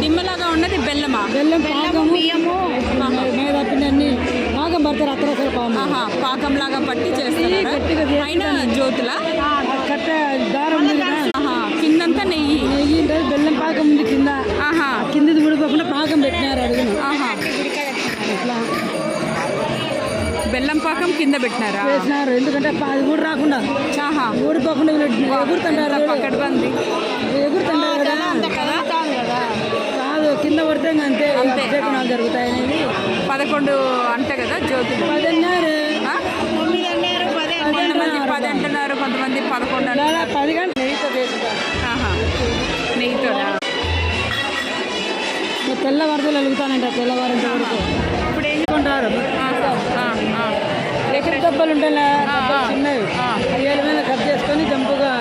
దిమ్మలాగా ఉన్నది బెల్లమా? బెల్లం పాకము బియ్యము మైదా పిండి అన్ని పాకం పడతారు. అత్తరసలు పాకం లాగా పట్టి చేస్తారు. పైన జ్యోతుల కట్ట దారం ఉంది కదా, కిందంతా నెయ్యి నెయ్యి ఉంటుంది. బెల్లం పాకం ఉంది కింద, కిందది ఊడిపోకుండా పాకం పెట్టినారు అడుగును. అట్లా బెల్లం పాకం కింద పెట్టినారా? వేసినారు, ఎందుకంటే అది కూడా రాకుండా ఊడిపోకుండా ఎగురుతుంటారు. పక్కడబంది ఎగురుతుంటారు కదా, కాదు కింద పడితే అంతే కార్యక్రమాలు జరుగుతాయి అనేది. 11 అంట కదా జ్యోతులు. 10 అన్నారు, 10 అంటున్నారు, కొంతమంది 11 అంటున్నారు. 10 గంటలు నెయ్యితో వేసుకుంటారు. నెయ్యితో తెల్లవారుదలు వెలుగుతానంట. తెల్లవారంత వరకు ఇప్పుడు ఏం చేసుకుంటారు. ఎక్కడ దెబ్బలు ఉంటాయి చిన్నవి, 7 మీద కట్ చేసుకొని జంపుగా